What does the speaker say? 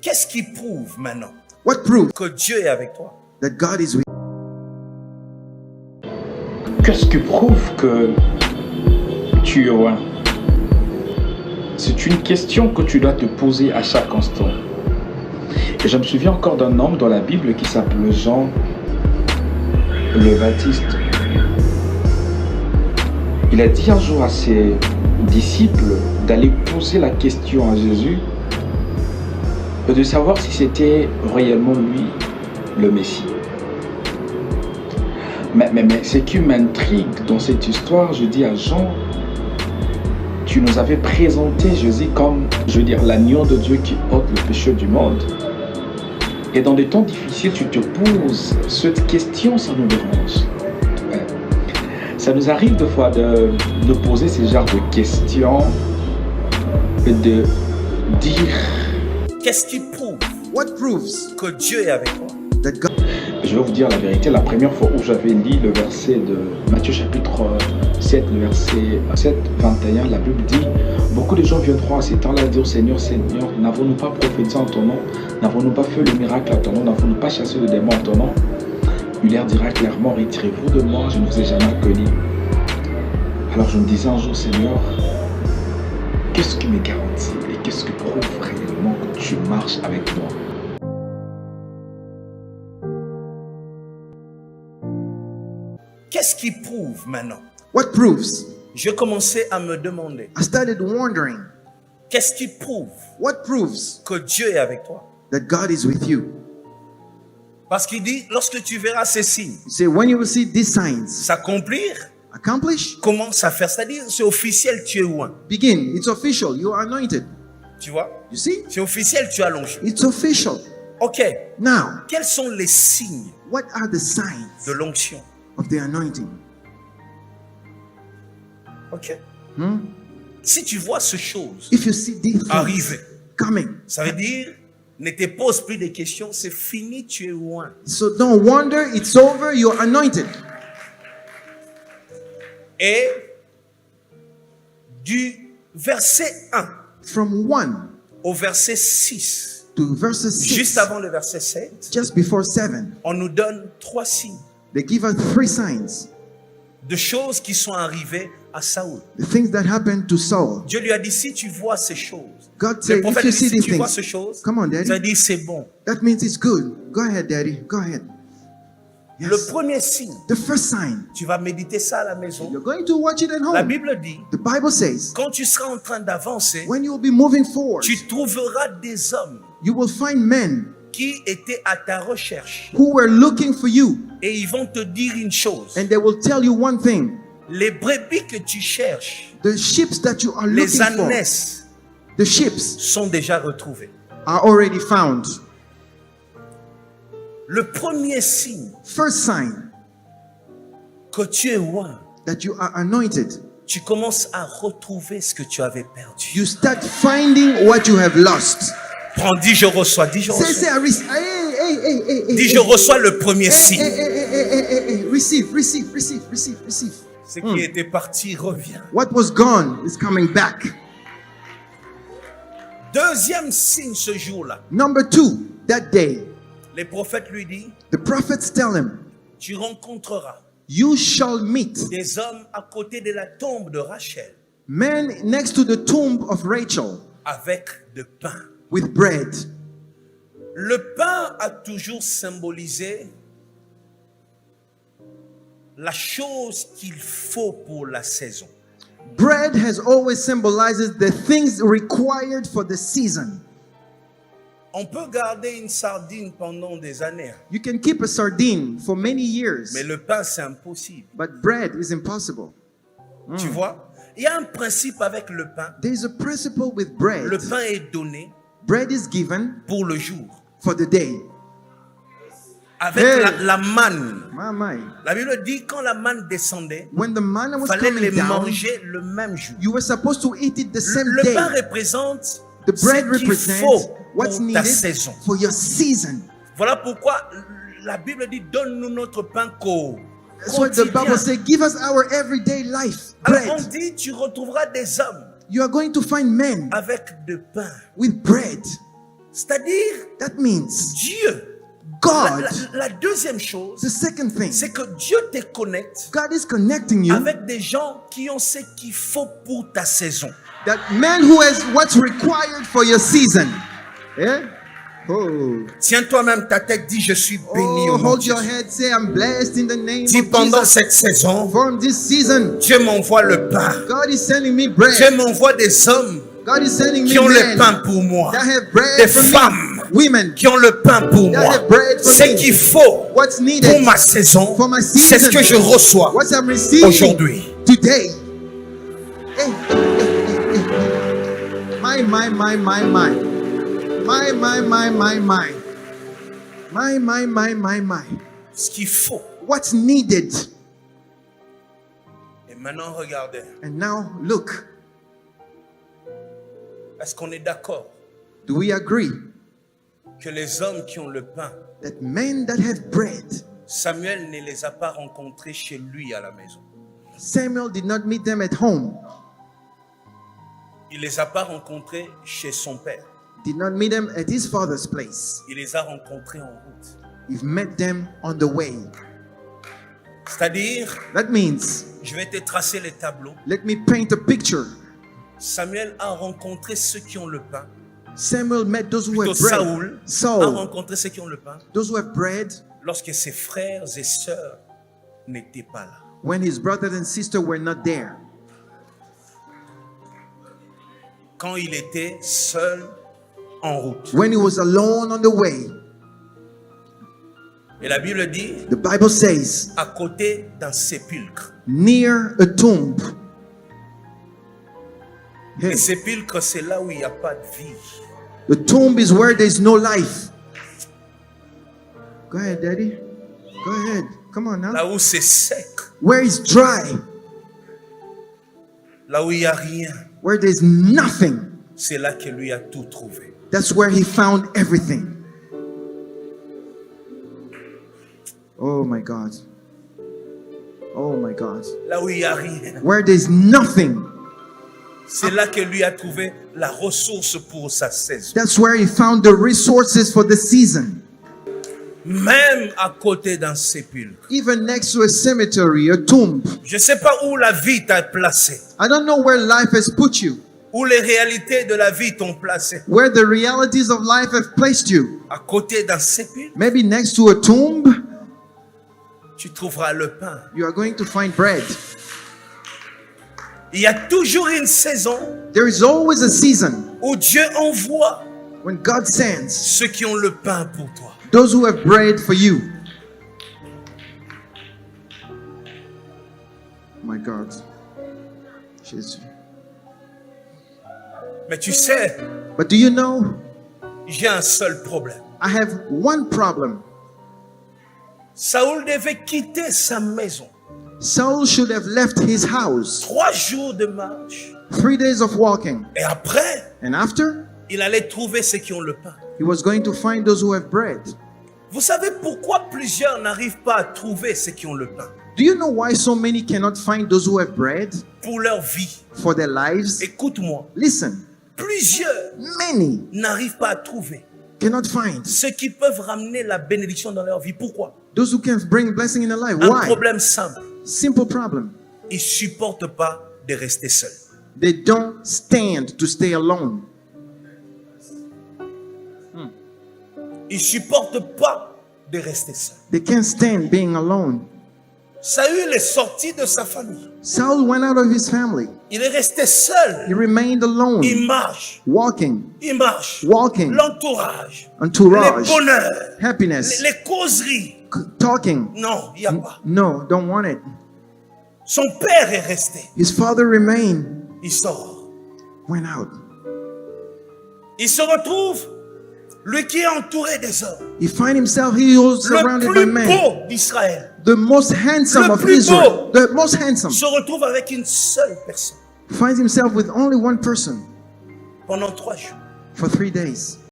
Qu'est-ce qui prouve maintenant What proves que Dieu est avec toi? that God is with you? Qu'est-ce qui prouve que tu es loin? C'est une question que tu dois te poser à chaque instant. Et je me souviens encore d'un homme dans la Bible qui s'appelait Jean le Baptiste. Il a dit un jour à ses disciples d'aller poser la question à Jésus et de savoir si c'était réellement lui le Messie. Mais ce qui m'intrigue dans cette histoire, je dis à Jean, tu nous avais présenté Jésus comme, l'agneau de Dieu qui ôte le péché du monde. Et dans des temps difficiles, tu te poses cette question, ça nous dérange. Ouais. Ça nous arrive des fois de poser ce genre de questions et de dire... Qu'est-ce qui prouve What proves que Dieu est avec toi? that God? Je vais vous dire la vérité, la première fois où j'avais lu le verset de Matthieu chapitre 7, le verset 7, 21, la Bible dit « Beaucoup de gens viendront à ces temps-là dire « Seigneur, Seigneur, n'avons-nous pas prophétisé en ton nom? N'avons-nous pas fait le miracle en ton nom? N'avons-nous pas chassé le démon en ton nom ?» Il leur dira clairement « Retirez-vous de moi, je ne vous ai jamais connu. » Alors je me disais un jour « Seigneur, qu'est-ce qui me garantit et qu'est-ce qui prouve réellement que tu marches avec moi ?» Qu'est-ce qui prouve maintenant? What proves? Je commençais à me demander, I started wondering, qu'est-ce qui prouve what proves que Dieu est avec toi? that God is with you? Parce qu'il dit, lorsque tu verras ces signes You say, when you will see these signs s'accomplir, accomplish, commence à faire. C'est-à-dire, c'est officiel, tu es loin. begin. It's official. You are anointed. Tu vois? You see? C'est officiel, tu as l'onction. It's official. Ok. Now, Quels sont les signes what are the signs de l'onction? of the anointing? Ok. Si tu vois ces choses If you see these things arriver, coming, ça veut dire, ne te pose plus de questions, c'est fini, tu es loin. so don't wonder, it's over, you're anointed. Et du verset 1 From 1 au verset 6, to verses 6, juste avant le verset 7, just before 7, on nous donne 3 signes they give us 3 signs, de choses qui sont arrivées à Saoul. the things that happened to Saul. Dieu lui a dit, si tu vois ces choses, God le said, if prophète you lui see dit, si these tu vois things, ces choses, come on, ça veut Daddy, dire c'est bon. that means it's good. Go ahead, Daddy, go ahead. Le Yes. premier signe, The first sign, tu vas méditer ça à la maison. you're going to watch it at La home. Bible dit, The Bible says, quand tu seras en train d'avancer, when you will be moving forward, tu trouveras des hommes you will find men qui étaient à ta recherche who were looking for you, et ils vont te dire une chose. and they will tell you one thing. Les brebis que tu cherches, The ships that you are les looking for, ânesses the ships sont déjà retrouvées. are already found. Le premier signe First sign que tu es loin, that you are anointed, tu commences à retrouver ce que tu avais perdu. you start finding what you have lost. Prends, dis je reçois, dis je Say, reçois. hey, Dis je reçois le premier signe. receive. Ce qui était parti revient. What was gone is coming back. Deuxième signe ce jour-là, Number 2, that day, les prophètes lui disent, the prophets tell him, tu rencontreras you shall meet des hommes à côté de la tombe de Rachel men next to the tomb of Rachel avec de pain. with bread. Le pain a toujours symbolisé la chose qu'il faut pour la saison. Bread has always symbolizes the things required for the season. On peut garder une sardine pendant des années, You can keep a sardine for many years, mais le pain c'est impossible. but bread is impossible. Tu vois? Il y a un principe avec le pain. There's a principle with bread. Le pain est donné Bread is given pour le jour. for the day. Avec Hey. la manne. My. La Bible dit quand la manne descendait, When the manna il was fallait les coming down, manger le même jour. you were supposed to eat it the same Le day. pain représente The bread ce qu'il represents faut what's pour ta needed saison. for your season. Voilà pourquoi la Bible dit donne-nous notre pain That's what the quotidien. Bible says. Give us our everyday life Alors on bread. dit tu retrouveras des hommes You are going to find men avec de pain. with bread. C'est-à-dire, That means Dieu. God. La deuxième chose, The second thing, c'est que Dieu te connecte God is connecting you. avec des gens qui ont ce qu'il faut pour ta saison. That man who has what's required for your season. Yeah? Oh. Tiens toi-même ta tête, dis je suis béni Oh, au nom de hold your Jésus. head, say I'm blessed in the name Dis of pendant Jesus. cette saison, From this season, Dieu m'envoie le pain. God is sending me Dieu bread. m'envoie des hommes God is sending me qui ont le men pain pour moi. that have bread Des for femmes me. Women qui ont le pain pour that moi. have bread for Ce me. qu'il faut What's needed pour ma saison, for my c'est ce season. que je reçois What I'm receiving aujourd'hui. today. Hey, hey, hey, hey. My. My. Ce qu'il faut. What's needed. Et maintenant, regardez. And now look, Est-ce qu'on est d'accord do we agree que les hommes qui ont le pain, that men that have bread, Samuel ne les a pas rencontrés chez lui à la maison. Samuel did not meet them at home, Il les a pas rencontrés chez son père. did not meet them at his father's place. Il les a rencontrés en route. You've met them on the way. C'est-à-dire, That means, je vais te tracer les tableaux. let me paint a picture. Samuel a rencontré ceux qui ont le pain. Samuel met those who Plutôt have bread. Saoul a Saul, rencontré ceux qui ont le pain those who have bread, lorsque ses frères et sœurs n'étaient pas là. when his brothers and sisters were not there. Quand il était seul en route. When he was alone on the way. Et la Bible dit, The Bible says, à côté d'un sépulcre. near a tomb. Le sépulcre, c'est là où il n'y a pas de vie. The tomb is where there's no life. Go ahead, Daddy. Go ahead. Come on now. Là où c'est sec. Where it's dry, Là où il n'y a rien. where there's nothing. C'est là que lui a tout trouvé. That's where he found everything. Oh my God. Oh my God. Là où il n'y a rien. Where there's nothing. C'est là que lui a trouvé la ressource pour sa saison. That's where he found the resources for the season. Même à côté d'un sépulcre. Even next to a cemetery, a tomb. Je ne sais pas où la vie t'a placé. I don't know where life has put you. Où les réalités de la vie t'ont placé. Where the realities of life have placed you. À côté d'un sépulcre, Maybe next to a tomb, tu trouveras le pain. you are going to find bread. Il y a toujours une saison There is always a season où Dieu envoie when God sends ceux qui ont le pain pour toi. those who have bread for you. My God. Jesus. Mais tu sais, But do you know, j'ai un seul problème. I have one problem. Saoul devait quitter sa maison. Saul should have left his house. 3 jours de marche. 3 days of walking. Et après, And after, il allait trouver ceux qui ont le pain. he was going to find those who have bread. Vous savez pourquoi plusieurs n'arrivent pas à trouver ceux qui ont le pain? Do you know why so many cannot find those who have bread Pour leur vie. for their lives? Écoute-moi. Listen, Plusieurs many n'arrivent pas à trouver cannot find ceux qui peuvent ramener la bénédiction dans leur vie. Pourquoi? those who can bring blessing in their life. Un Why? problème simple. Simple problem. Ils ne supportent pas de rester seuls. They don't stand to stay alone. Ils ne supportent pas de rester seuls. They can't stand being alone. Saül est sorti de sa famille. Saul went out of his family. Il est resté He seul. remained alone, Il marche. walking, Il marche. walking, L'entourage. Les entourage, bonheurs. happiness, Les causeries. talking. Non, il n'y a pas. No, don't want it. Son père est resté. His father remained, Il sort. went out. Il se retrouve, lui qui est entouré des hommes. He find himself, he was Le surrounded by plus men. beau d'Israël The most handsome Le of plus Israel, the most handsome, se retrouve avec une seule personne finds himself with only one person pendant 3 jours. for 3 days.